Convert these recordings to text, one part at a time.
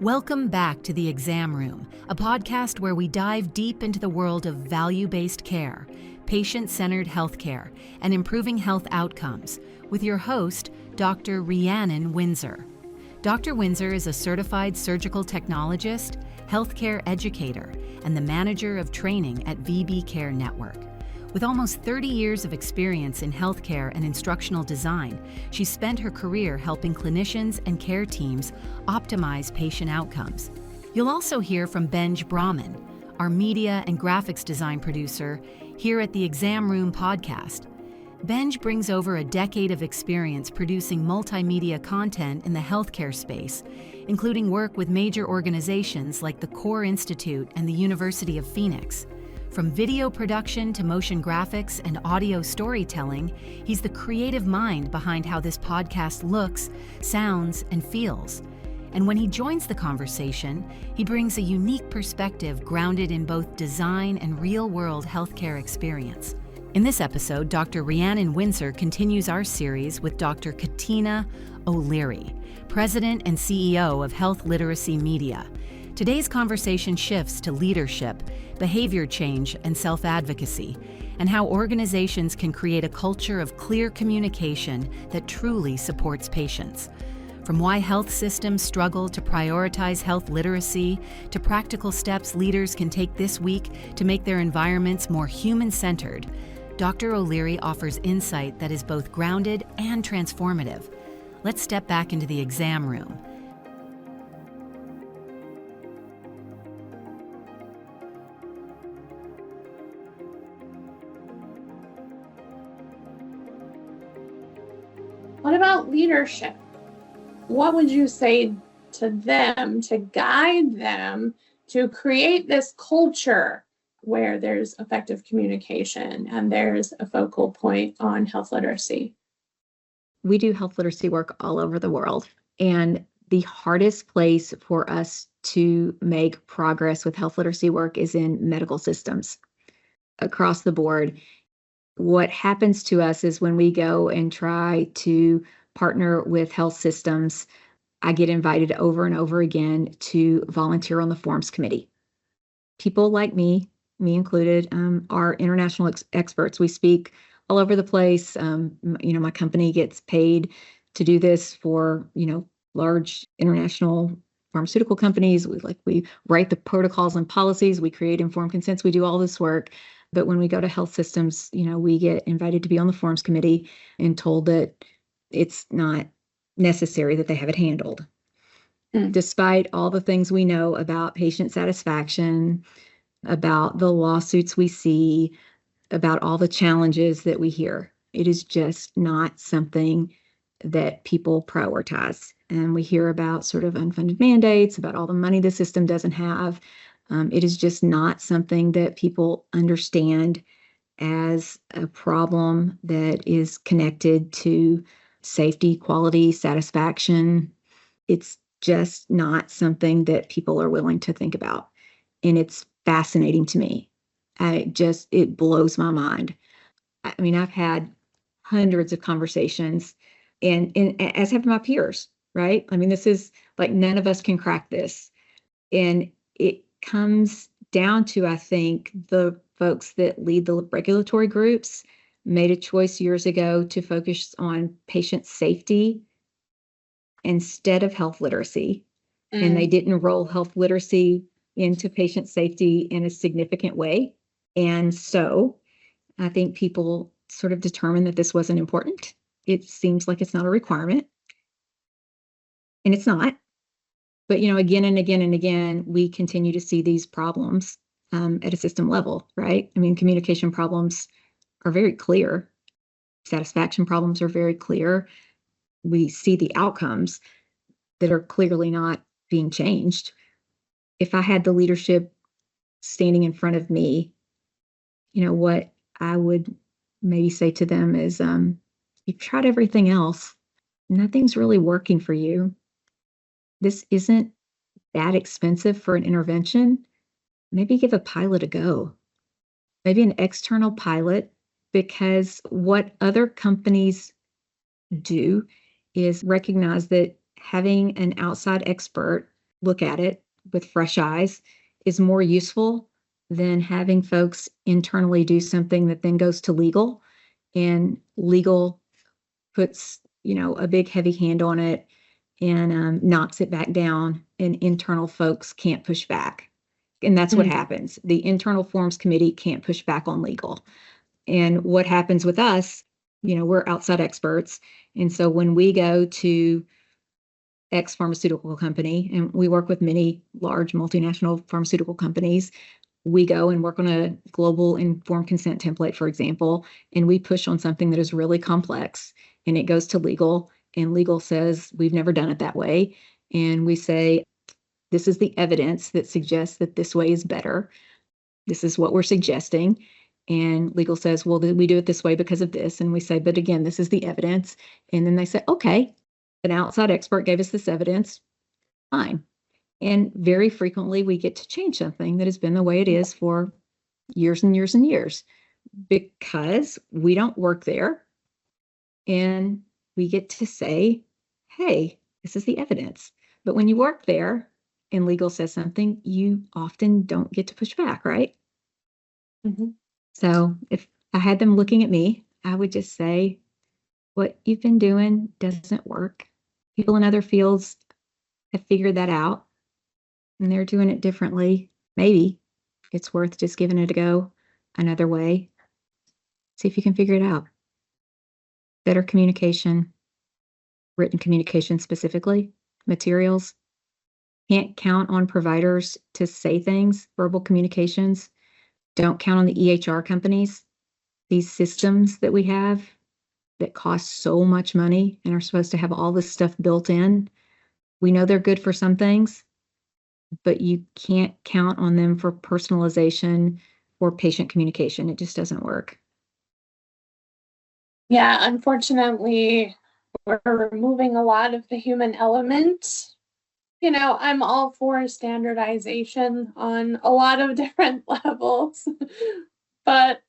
Welcome back to The Exam Room, a podcast where we dive deep into the world of value-based care, patient-centered healthcare, and improving health outcomes with your host, Dr. Rhiannon Winsor. Dr. Winsor is a certified surgical technologist, healthcare educator, and the manager of training at VB Care Network. With almost 30 years of experience in healthcare and instructional design, she spent her career helping clinicians and care teams optimize patient outcomes. You'll also hear from Benj Brahman, our media and graphics design producer here at the Exam Room podcast. Benj brings over a decade of experience producing multimedia content in the healthcare space, including work with major organizations like the Core Institute and the University of Phoenix. From video production to motion graphics and audio storytelling, he's the creative mind behind how this podcast looks, sounds, and feels. And when he joins the conversation, he brings a unique perspective grounded in both design and real-world healthcare experience. In this episode, Dr. Rhiannon Winsor continues our series with Dr. Catina O'Leary, President and CEO of Health Literacy Media. Today's conversation shifts to leadership, behavior change, and self-advocacy, and how organizations can create a culture of clear communication that truly supports patients. From why health systems struggle to prioritize health literacy, to practical steps leaders can take this week to make their environments more human-centered, Dr. O'Leary offers insight that is both grounded and transformative. Let's step back into the exam room. What about leadership? What would you say to them to guide them to create this culture where there's effective communication and there's a focal point on health literacy? We do health literacy work all over the world, and the hardest place for us to make progress with health literacy work is in medical systems across the board. What happens to us is when we go and try to partner with health systems, I get invited over and over again to volunteer on the forms committee. People like me included, are international experts. We speak all over the place. My company gets paid to do this for, large international pharmaceutical companies. We write the protocols and policies. We create informed consents. We do all this work. But when we go to health systems, we get invited to be on the forms committee and told that it's not necessary, that they have it handled. Despite all the things we know about patient satisfaction, about the lawsuits we see, about all the challenges that we hear, it is just not something that people prioritize. And we hear about sort of unfunded mandates, about all the money the system doesn't have. It is just not something that people understand as a problem that is connected to safety, quality, satisfaction. It's just not something that people are willing to think about. And it's fascinating to me. It blows my mind. I mean, I've had hundreds of conversations and as have my peers, right? I mean, this is like, none of us can crack this. And it comes down to, I think, the folks that lead the regulatory groups made a choice years ago to focus on patient safety instead of health literacy. And they didn't roll health literacy into patient safety in a significant way. And so I think people sort of determined that this wasn't important. It seems like it's not a requirement. And it's not. But, again and again and again, we continue to see these problems at a system level, right? I mean, communication problems are very clear. Satisfaction problems are very clear. We see the outcomes that are clearly not being changed. If I had the leadership standing in front of me, what I would maybe say to them is, you've tried everything else. Nothing's really working for you. This isn't that expensive for an intervention. Maybe give a pilot a go. Maybe an external pilot, because what other companies do is recognize that having an outside expert look at it with fresh eyes is more useful than having folks internally do something that then goes to legal, and legal puts, a big heavy hand on it and knocks it back down, and internal folks can't push back. And that's what happens. The internal forms committee can't push back on legal. And what happens with us, we're outside experts. And so when we go to X pharmaceutical company, and we work with many large multinational pharmaceutical companies, we go and work on a global informed consent template, for example, and we push on something that is really complex, and it goes to legal, and legal says, we've never done it that way. And we say, this is the evidence that suggests that this way is better. This is what we're suggesting. And legal says, well, we do it this way because of this. And we say, but again, this is the evidence. And then they say, okay, an outside expert gave us this evidence. Fine. And very frequently we get to change something that has been the way it is for years and years and years, because we don't work there. And we get to say, hey, this is the evidence. But when you work there and legal says something, you often don't get to push back, right? Mm-hmm. So if I had them looking at me, I would just say, what you've been doing doesn't work. People in other fields have figured that out, and they're doing it differently. Maybe it's worth just giving it a go another way. See if you can figure it out. Better communication, written communication specifically, materials. Can't count on providers to say things, verbal communications. Don't count on the EHR companies. These systems that we have that cost so much money and are supposed to have all this stuff built in. We know they're good for some things, but you can't count on them for personalization or patient communication. It just doesn't work. Yeah, unfortunately, we're removing a lot of the human element. I'm all for standardization on a lot of different levels, but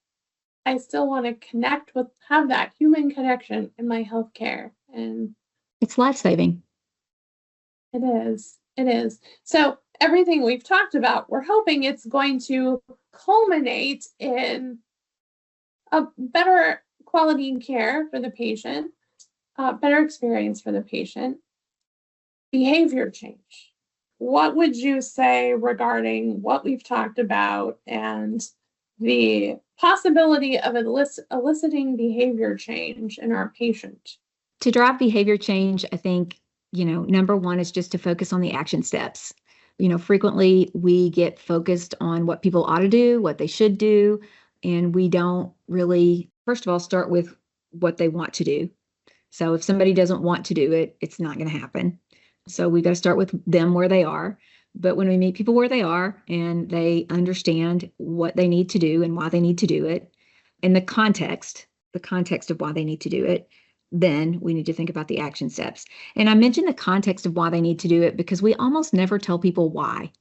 I still want to have that human connection in my healthcare. And it's life-saving. It is. It is. So everything we've talked about, we're hoping it's going to culminate in a better quality in care for the patient, better experience for the patient, behavior change. What would you say regarding what we've talked about and the possibility of eliciting behavior change in our patient? To drive behavior change, I think, number one is just to focus on the action steps. Frequently we get focused on what people ought to do, what they should do, and we don't really, first of all, start with what they want to do. So if somebody doesn't want to do it, it's not going to happen. So we got to start with them where they are. But when we meet people where they are and they understand what they need to do and why they need to do it, and the context of why they need to do it, then we need to think about the action steps. And I mentioned the context of why they need to do it because we almost never tell people why,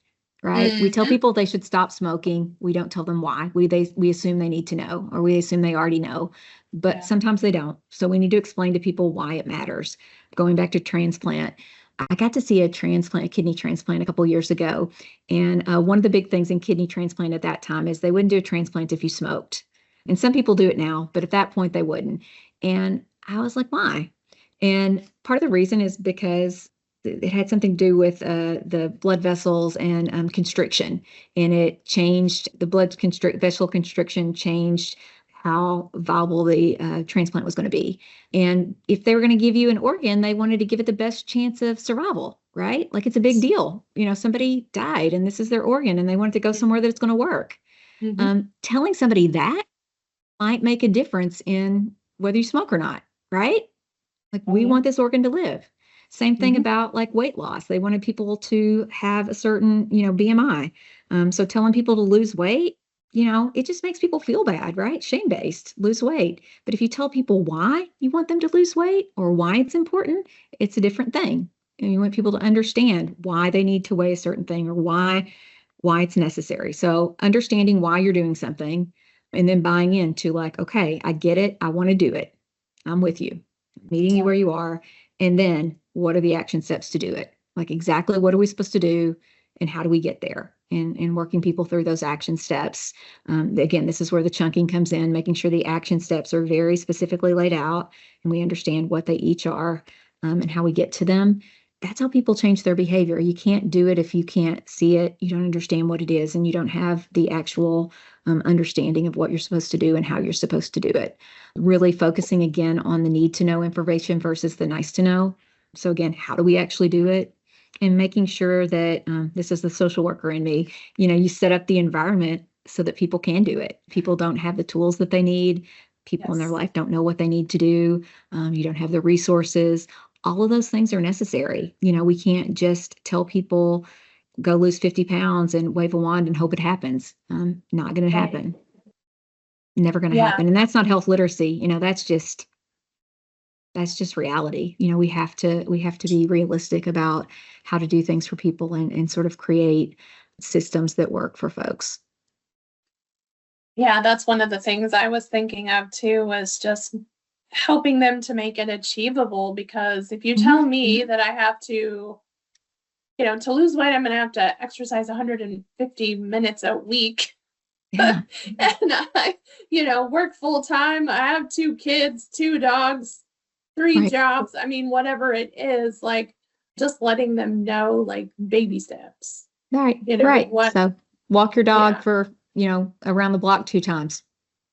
right? We tell people they should stop smoking. We don't tell them why. We assume they need to know, or we assume they already know, but sometimes they don't. So we need to explain to people why it matters. Going back to transplant, I got to see a kidney transplant a couple years ago. And one of the big things in kidney transplant at that time is they wouldn't do a transplant if you smoked. And some people do it now, but at that point they wouldn't. And I was like, why? And part of the reason is because it had something to do with the blood vessels and constriction. And it changed the vessel constriction, changed how viable the transplant was going to be. And if they were going to give you an organ, they wanted to give it the best chance of survival, right? Like it's a big deal. Somebody died and this is their organ and they wanted to go somewhere that it's going to work. Telling somebody that might make a difference in whether you smoke or not, right? Like we want this organ to live. Same thing about like weight loss. They wanted people to have a certain, BMI. So telling people to lose weight, it just makes people feel bad, right? Shame-based, lose weight. But if you tell people why you want them to lose weight or why it's important, it's a different thing. And you want people to understand why they need to weigh a certain thing or why it's necessary. So understanding why you're doing something and then buying into like, okay, I get it. I want to do it. I'm with you, meeting you where you are. And then what are the action steps to do it? like exactly what are we supposed to do and how do we get there, and working people through those action steps. Again, this is where the chunking comes in, making sure the action steps are very specifically laid out and we understand what they each are, and how we get to them. That's how people change their behavior. You can't do it if you can't see it, you don't understand what it is, and you don't have the actual understanding of what you're supposed to do and how you're supposed to do it. Really focusing again on the need to know information versus the nice to know. So again, how do we actually do it? And making sure that this is the social worker in me, you set up the environment so that people can do it. People don't have the tools that they need. People in their Yes. life don't know what they need to do. You don't have the resources. All of those things are necessary. We can't just tell people, go lose 50 pounds and wave a wand and hope it happens. Not going to Right. happen. Never going to Yeah. happen. And that's not health literacy. That's just reality. We have to be realistic about how to do things for people, and sort of create systems that work for folks. Yeah, that's one of the things I was thinking of too, was just helping them to make it achievable. Because if you tell me that I have to, to lose weight, I'm going to have to exercise 150 minutes a week. Yeah. And I, work full time. I have 2 kids, 2 dogs, 3 Right. jobs. I mean, whatever it is, like just letting them know, like baby steps. Right. Right. So walk your dog Yeah. for, around the block 2 times.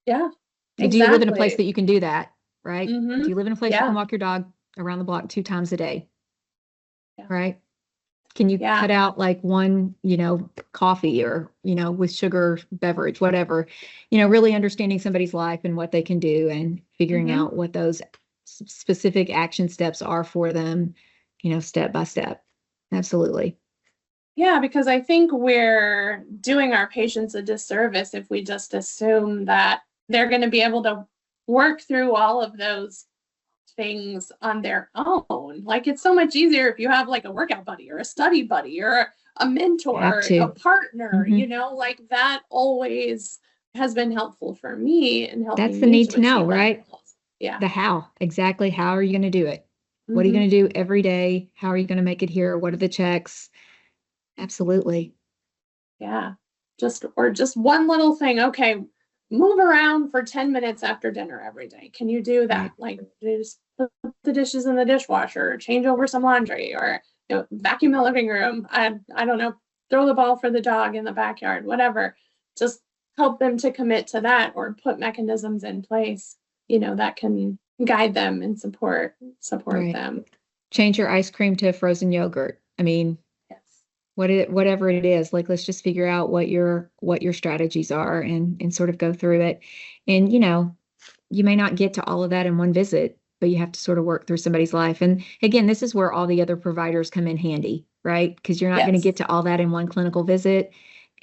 Yeah. Do you live in a place Exactly. that you can do that? Right. Mhm. Do you live in a place you Yeah. can walk your dog around the block 2 times a day? Yeah. Right. Can you Yeah. cut out like one, coffee or, with sugar beverage, whatever, really understanding somebody's life and what they can do and figuring Mhm. out what those specific action steps are for them, step by step. Absolutely. Yeah, because I think we're doing our patients a disservice if we just assume that they're going to be able to work through all of those things on their own. Like it's so much easier if you have like a workout buddy or a study buddy or a mentor, Have or to. a partner, Mhm. like that always has been helpful for me in That's helping the me need to to know, achieve that right? goals. Yeah. The how, exactly. How are you going to do it? What are you Hmm. going to do every day? How are you going to make it here? What are the checks? Absolutely. Yeah. Just one little thing. Okay, move around for 10 minutes after dinner every day. Can you do that? Right. Like just put the dishes in the dishwasher, or change over some laundry, or vacuum the living room. I don't know, throw the ball for the dog in the backyard, whatever. Just help them to commit to that, or put mechanisms in place, that can guide them and support Right. them. Change your ice cream to frozen yogurt. I mean, Yes. whatever it is, like let's just figure out what your strategies are, and sort of go through it. And you may not get to all of that in one visit, but you have to sort of work through somebody's life. And again, this is where all the other providers come in handy, right? Because you're not going to get Yes. to all that in one clinical visit.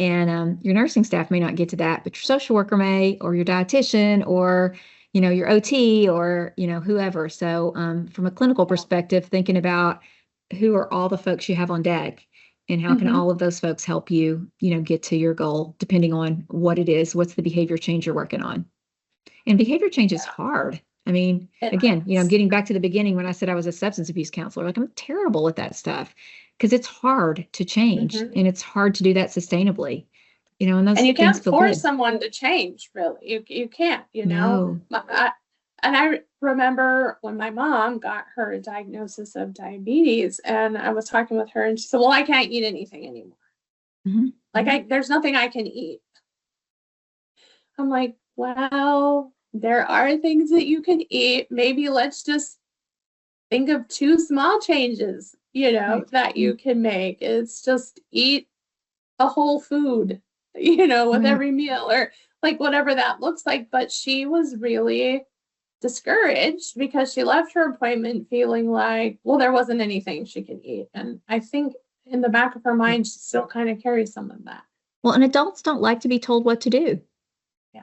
And your nursing staff may not get to that, but your social worker may, or your dietitian, or your OT, or whoever. So from a clinical perspective, thinking about who are all the folks you have on deck, and how can Hmm. all of those folks help you, get to your goal, depending on what it is, what's the behavior change you're working on. And behavior change is hard. I mean, It again, is. getting back to the beginning when I said I was a substance abuse counselor, like I'm terrible at that stuff because it's hard to change, Mhm. and it's hard to do that sustainably, and And those you things can't feel force good. someone to change, really. You can't, No. And I remember when my mom got her diagnosis of diabetes, and I was talking with her, and she said, "Well, I can't eat anything anymore. Mhm. Like there's nothing I can eat." I'm like, "Well, there are things that you can eat. Maybe let's just think of 2 small changes, Right. that you can make. It's just eat a whole food, with Right. every meal, or like whatever that looks like." But she was really discouraged because she left her appointment feeling like, well, there wasn't anything she could eat. And I think in the back of her Right. mind, she still kind of carries some of that. Well, and adults don't like to be told what to do. Yeah.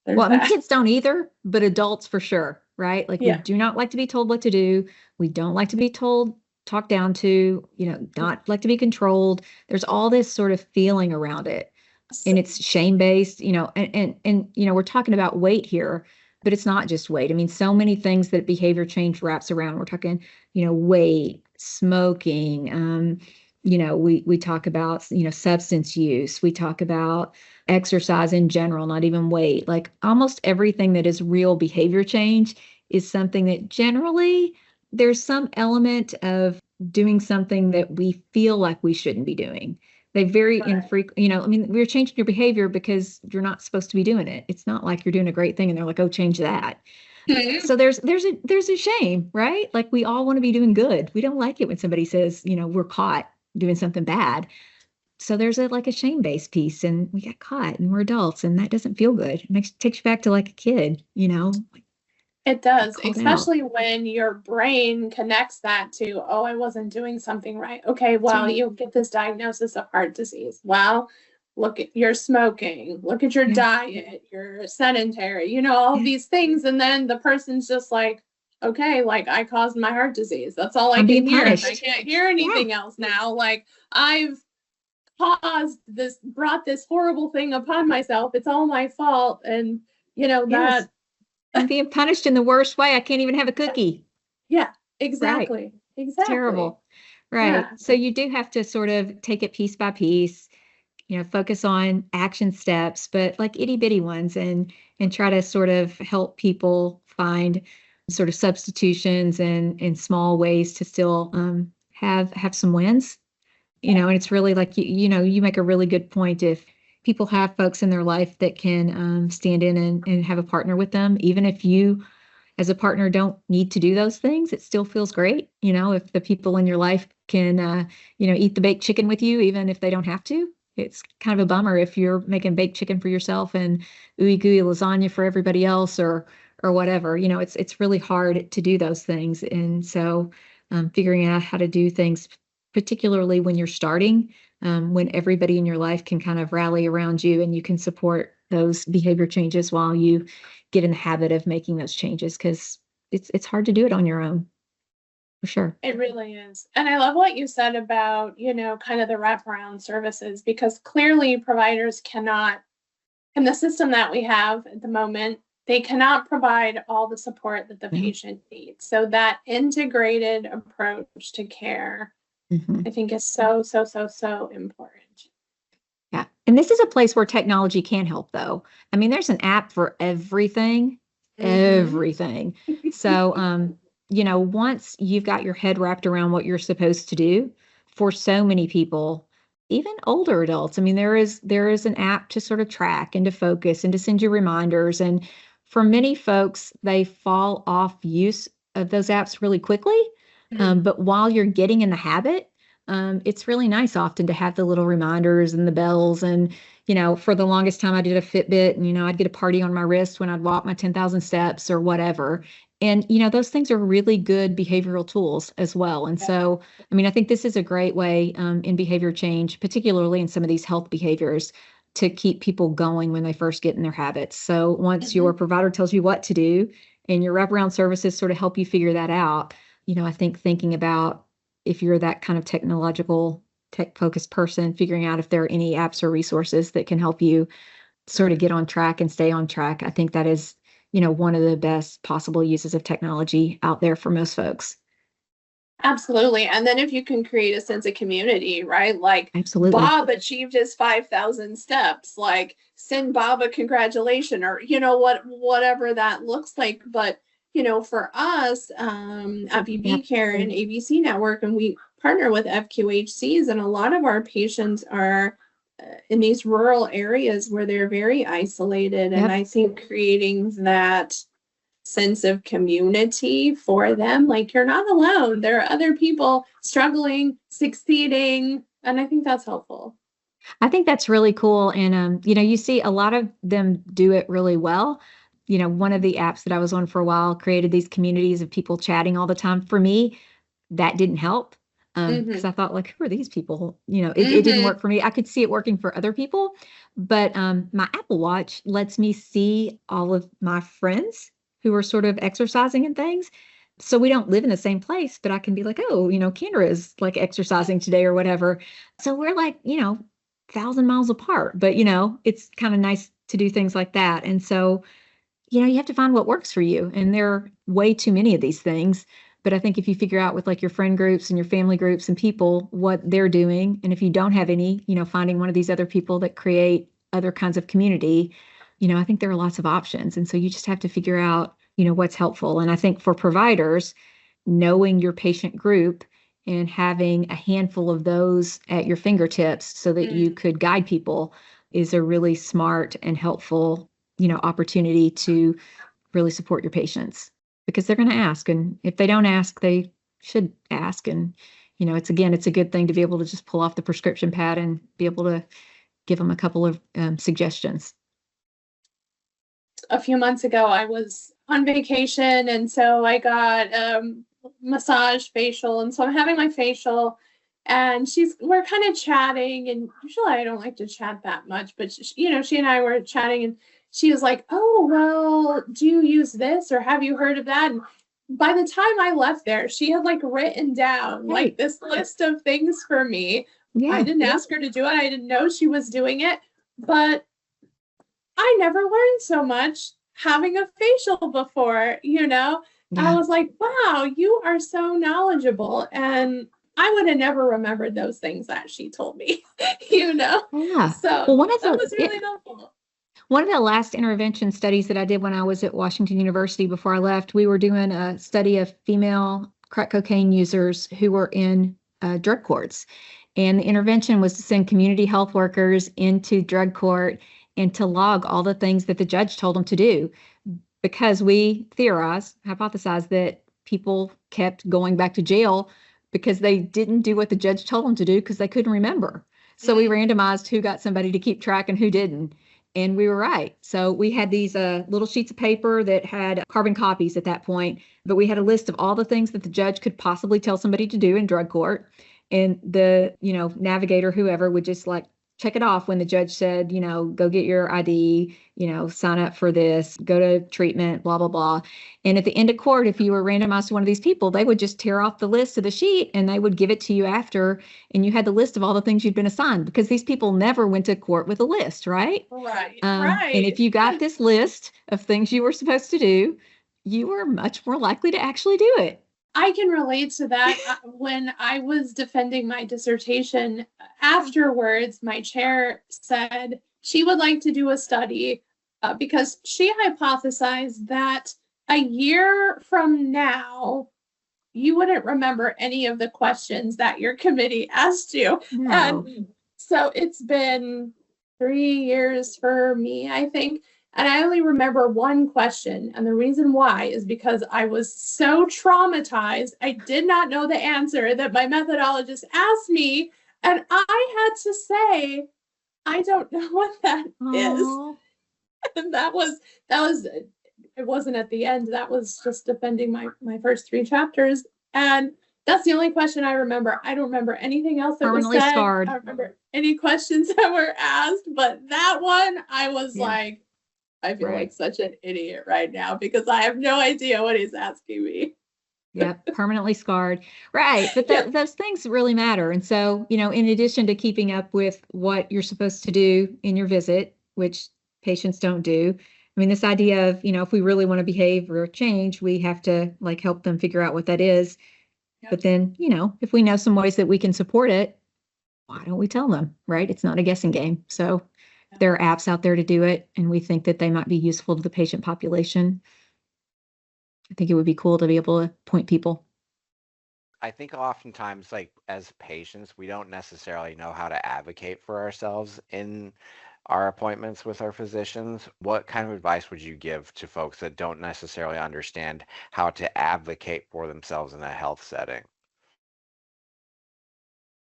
Well, There's I mean, that. kids don't either, but adults for sure, right? Like we Yeah. do not like to be told what to do. We don't like to be told, talked down to, not like to be controlled. There's all this sort of feeling around it. And it's shame based, and we're talking about weight here, but it's not just weight. I mean, so many things that behavior change wraps around. We're talking, weight, smoking. We talk about, substance use. We talk about exercise in general, not even weight. Like almost everything that is real behavior change is something that generally there's some element of doing something that we feel like we shouldn't be doing. They very Right. infrequent, we're changing your behavior because you're not supposed to be doing it. It's not like you're doing a great thing and they're like, oh, change that. So there's a shame, right? Like we all want to be doing good. We don't like it when somebody says, we're caught doing something bad. So there's a shame-based piece, and we get caught and we're adults and that doesn't feel good. Takes you back to like a kid, like It does, called out. especially when your brain connects that to, oh, I wasn't doing something right. Okay, well, right. you get this diagnosis of heart disease. Well, look at your smoking, look at your Yeah. diet, you're sedentary, all Yeah. these things. And then the person's just like, okay, like I caused my heart disease. That's all I I'm can being hear. And I punished. can't hear anything else now. Like I've brought this horrible thing upon myself. It's all my fault. And Yes. that I'm being punished in the worst way. I can't even have a cookie. Yeah, Right. exactly. It's Exactly. terrible. Right. Yeah. So you do have to sort of take it piece by piece, focus on action steps, but like itty bitty ones, and try to sort of help people find sort of substitutions and small ways to still have some wins. And it's really like you make a really good point. If people have folks in their life that can stand in and have a partner with them, even if you as a partner don't need to do those things, it still feels great. If the people in your life can, eat the baked chicken with you, even if they don't have to. It's kind of a bummer if you're making baked chicken for yourself and ooey gooey lasagna for everybody else or whatever. It's really hard to do those things. And so figuring out how to do things, particularly when you're starting, when everybody in your life can kind of rally around you and you can support those behavior changes while you get in the habit of making those changes, because it's hard to do it on your own, for sure. It really is. And I love what you said about, kind of the wraparound services, because clearly providers cannot, in the system that we have at the moment, they cannot provide all the support that the No. patient needs. So that integrated approach to care, Mhm. I think is so, so, so, so important. Yeah. And this is a place where technology can help, though. I mean, there's an app for everything, everything. So, once you've got your head wrapped around what you're supposed to do, for so many people, even older adults, I mean, there is an app to sort of track and to focus and to send you reminders. And for many folks, they fall off use of those apps really quickly. But while you're getting in the habit, it's really nice often to have the little reminders and the bells. And, for the longest time I did a Fitbit and, I'd get a party on my wrist when I'd walk my 10,000 steps or whatever. And, those things are really good behavioral tools as well. And so, I mean, I think this is a great way in behavior change, particularly in some of these health behaviors, to keep people going when they first get in their habits. So once your provider tells you what to do and your wraparound services sort of help you figure that out, I think thinking about, if you're that kind of tech focused person, figuring out if there are any apps or resources that can help you sort of get on track and stay on track. I think that is, one of the best possible uses of technology out there for most folks. Absolutely. And then if you can create a sense of community, right? Like Absolutely. Bob achieved his 5,000 steps, like send Bob a congratulation or, whatever that looks like. But, for us at BB Care and ABC Network, and we partner with FQHCs, and a lot of our patients are in these rural areas where they're very isolated. And I think creating that sense of community for them, like you're not alone, there are other people struggling, succeeding, and I think that's helpful. I think that's really cool. And, you see a lot of them do it really well. One of the apps that I was on for a while created these communities of people chatting all the time. For me, that didn't help because I thought, like, who are these people? It didn't work for me. I could see it working for other people. But my Apple Watch lets me see all of my friends who are sort of exercising and things. So we don't live in the same place, but I can be like, oh, Kendra is like exercising today or whatever. So we're like, 1,000 miles apart, but it's kind of nice to do things like that. And so, you have to find what works for you. And there are way too many of these things. But I think if you figure out with like your friend groups and your family groups and people what they're doing, and if you don't have any, finding one of these other people that create other kinds of community, I think there are lots of options. And so you just have to figure out, what's helpful. And I think for providers, knowing your patient group and having a handful of those at your fingertips so that you could guide people is a really smart and helpful, opportunity to really support your patients, because they're going to ask. And if they don't ask, they should ask. And, it's a good thing to be able to just pull off the prescription pad and be able to give them a couple of suggestions. A few months ago, I was on vacation, and so I got massage facial, and so I'm having my facial, and we're kind of chatting, and usually I don't like to chat that much, but she and I were chatting, and she was like, "Oh, well, do you use this, or have you heard of that?" And by the time I left there, she had like written down like this list of things for me. Yeah. I didn't ask her to do it. I didn't know she was doing it, but I never learned so much having a facial before, Yeah. I was like, wow, you are so knowledgeable. And I would have never remembered those things that she told me, Yeah. So well, that was really helpful. One of the last intervention studies that I did when I was at Washington University before I left, we were doing a study of female crack cocaine users who were in drug courts. And the intervention was to send community health workers into drug court and to log all the things that the judge told them to do, because we hypothesized that people kept going back to jail because they didn't do what the judge told them to do because they couldn't remember. So we randomized who got somebody to keep track and who didn't. And we were right. So we had these little sheets of paper that had carbon copies at that point, but we had a list of all the things that the judge could possibly tell somebody to do in drug court. And the, navigator, whoever, would just like check it off when the judge said, go get your ID, sign up for this, go to treatment, blah, blah, blah. And at the end of court, if you were randomized to one of these people, they would just tear off the list of the sheet and they would give it to you after. And you had the list of all the things you'd been assigned, because these people never went to court with a list, right? Right. And if you got this list of things you were supposed to do, you were much more likely to actually do it. I can relate to that. When I was defending my dissertation, afterwards, my chair said she would like to do a study because she hypothesized that a year from now, you wouldn't remember any of the questions that your committee asked you. No. And so it's been 3 years for me, I think. And I only remember one question. And the reason why is because I was so traumatized. I did not know the answer that my methodologist asked me. And I had to say, I don't know what that is. And that was, it wasn't at the end. That was just defending my first 3 chapters. And that's the only question I remember. I don't remember anything else that was said. Scarred. I don't remember any questions that were asked. But that one, I was like, I feel like such an idiot right now because I have no idea what he's asking me. Yep, permanently scarred. Right. But those things really matter. And so, in addition to keeping up with what you're supposed to do in your visit, which patients don't do, I mean, this idea of, if we really want to behave or change, we have to help them figure out what that is. Yep. But then, if we know some ways that we can support it, why don't we tell them, right? It's not a guessing game. So there are apps out there to do it, and we think that they might be useful to the patient population. I think it would be cool to be able to point people. I think oftentimes, as patients, we don't necessarily know how to advocate for ourselves in our appointments with our physicians. What kind of advice would you give to folks that don't necessarily understand how to advocate for themselves in a health setting?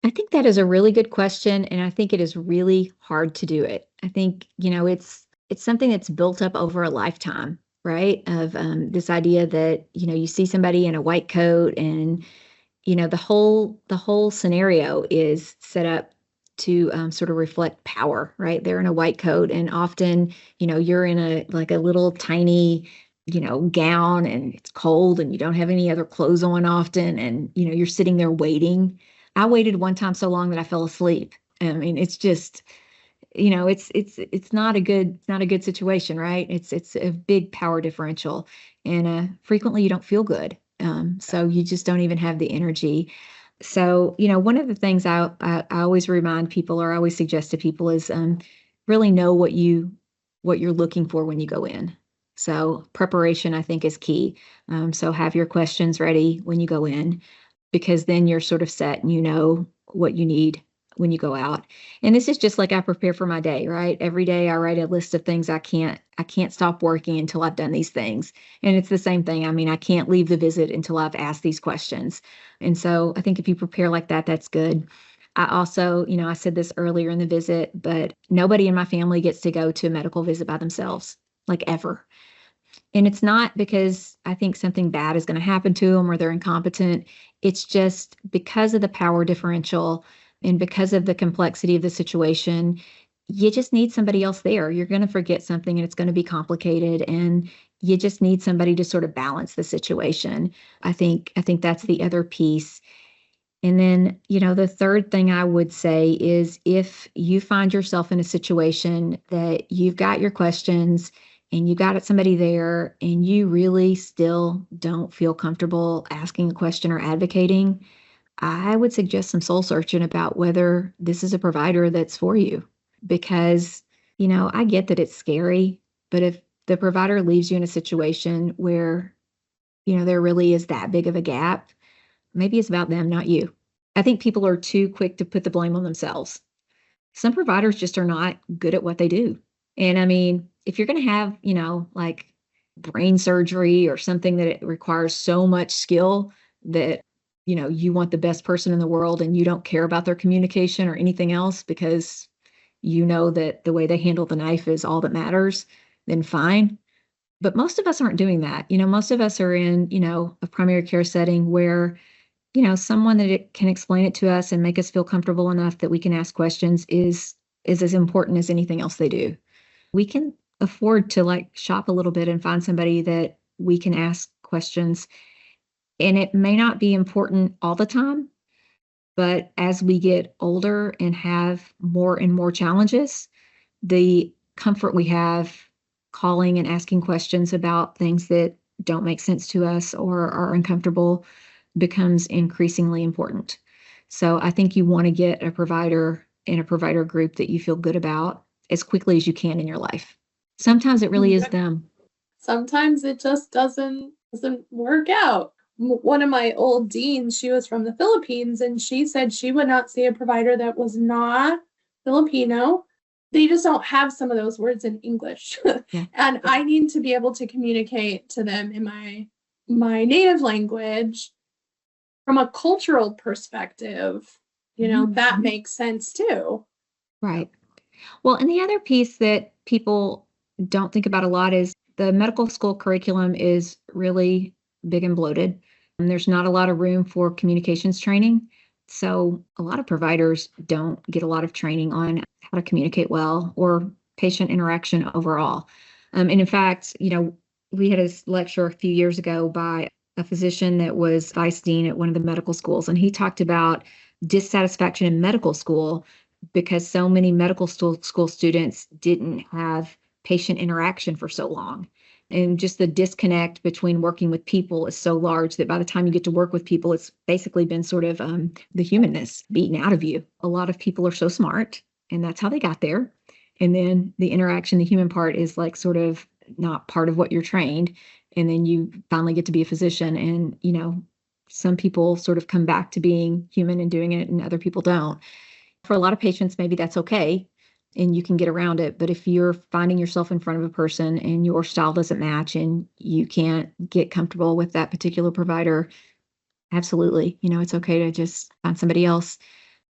I think that is a really good question, and I think it is really hard to do it. I think, it's something that's built up over a lifetime, right? Of this idea that, you see somebody in a white coat and, the whole scenario is set up to sort of reflect power, right? They're in a white coat, and often, you're in a little tiny, gown, and it's cold and you don't have any other clothes on often. And, you're sitting there waiting. I waited one time so long that I fell asleep. I mean, it's just, it's not a good situation, right? It's a big power differential, and frequently you don't feel good. So you just don't even have the energy. So, one of the things I always remind people, or I always suggest to people, is really know what you're looking for when you go in. So preparation, I think, is key. So have your questions ready when you go in, because then you're sort of set and you know what you need when you go out. And this is just like I prepare for my day, right? Every day I write a list of things I can't stop working until I've done these things. And it's the same thing. I mean, I can't leave the visit until I've asked these questions. And so I think if you prepare like that, that's good. I also, I said this earlier in the visit, but nobody in my family gets to go to a medical visit by themselves, like ever. And it's not because I think something bad is going to happen to them or they're incompetent. It's just because of the power differential and because of the complexity of the situation. You just need somebody else there. You're going to forget something and it's going to be complicated. And you just need somebody to sort of balance the situation. I think that's the other piece. And then, the third thing I would say is, if you find yourself in a situation that you've got your questions and you got somebody there and you really still don't feel comfortable asking a question or advocating, I would suggest some soul searching about whether this is a provider that's for you. Because, I get that it's scary, but if the provider leaves you in a situation where, there really is that big of a gap, maybe it's about them, not you. I think people are too quick to put the blame on themselves. Some providers just are not good at what they do. And I mean, if you're going to have, like brain surgery or something that it requires so much skill that, you want the best person in the world and you don't care about their communication or anything else because you know that the way they handle the knife is all that matters, then fine. But most of us aren't doing that. Most of us are in, a primary care setting where, someone that it can explain it to us and make us feel comfortable enough that we can ask questions is as important as anything else they do. We can afford to like shop a little bit and find somebody that we can ask questions. And it may not be important all the time, but as we get older and have more and more challenges, the comfort we have calling and asking questions about things that don't make sense to us or are uncomfortable becomes increasingly important. So I think you want to get a provider in a provider group that you feel good about as quickly as you can in your life. Sometimes it really is them. Sometimes it just doesn't work out. One of my old deans, she was from the Philippines, and she said she would not see a provider that was not Filipino. They just don't have some of those words in English. Yeah. And I need to be able to communicate to them in my native language. From a cultural perspective, that makes sense too. Right. Well, and the other piece that people don't think about a lot is the medical school curriculum is really big and bloated. And there's not a lot of room for communications training. So a lot of providers don't get a lot of training on how to communicate well or patient interaction overall. And in fact, we had a lecture a few years ago by a physician that was vice dean at one of the medical schools, and he talked about dissatisfaction in medical school because so many medical school students didn't have patient interaction for so long. And just the disconnect between working with people is so large that by the time you get to work with people, it's basically been sort of the humanness beaten out of you. A lot of people are so smart, and that's how they got there. And then the interaction, the human part, is like sort of not part of what you're trained. And then you finally get to be a physician, and some people sort of come back to being human and doing it, and other people don't. For a lot of patients, maybe that's okay and you can get around it. But if you're finding yourself in front of a person and your style doesn't match and you can't get comfortable with that particular provider, absolutely, it's okay to just find somebody else.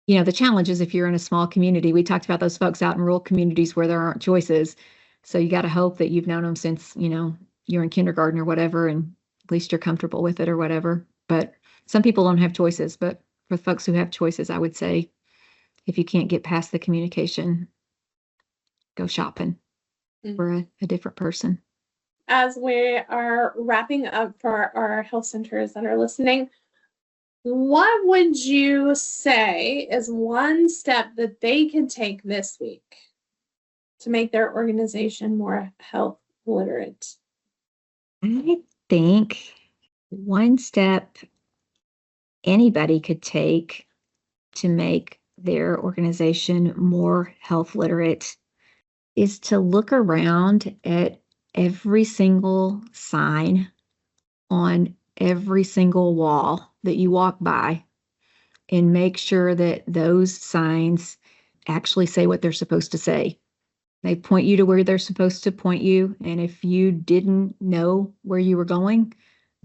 The challenge is if you're in a small community. We talked about those folks out in rural communities where there aren't choices. So you got to hope that you've known them since, you're in kindergarten or whatever, and at least you're comfortable with it or whatever. But some people don't have choices. But for folks who have choices, I would say if you can't get past the communication, go shopping for a different person. As we are wrapping up for our health centers that are listening, what would you say is one step that they could take this week to make their organization more health literate? I think One step anybody could take to make their organization more health literate is to look around at every single sign on every single wall that you walk by and make sure that those signs actually say what they're supposed to say. They point you to where they're supposed to point you. And if you didn't know where you were going,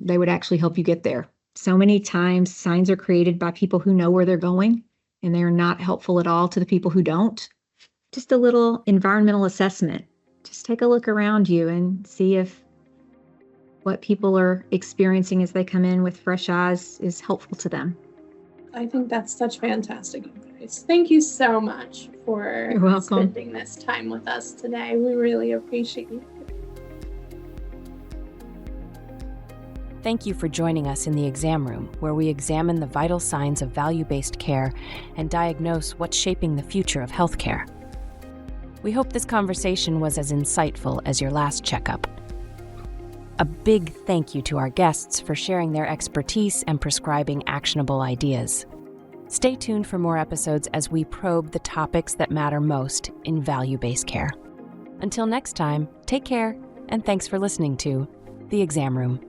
they would actually help you get there. So many times signs are created by people who know where they're going, and they're not helpful at all to the people who don't. Just a little environmental assessment. Just take a look around you and see if what people are experiencing as they come in with fresh eyes is helpful to them. I think that's such fantastic advice. Thank you so much for You're welcome. spending this time with us today. We really appreciate you. Thank you for joining us in the exam room, where we examine the vital signs of value-based care and diagnose what's shaping the future of healthcare. We hope this conversation was as insightful as your last checkup. A big thank you to our guests for sharing their expertise and prescribing actionable ideas. Stay tuned for more episodes as we probe the topics that matter most in value-based care. Until next time, take care, and thanks for listening to The Exam Room.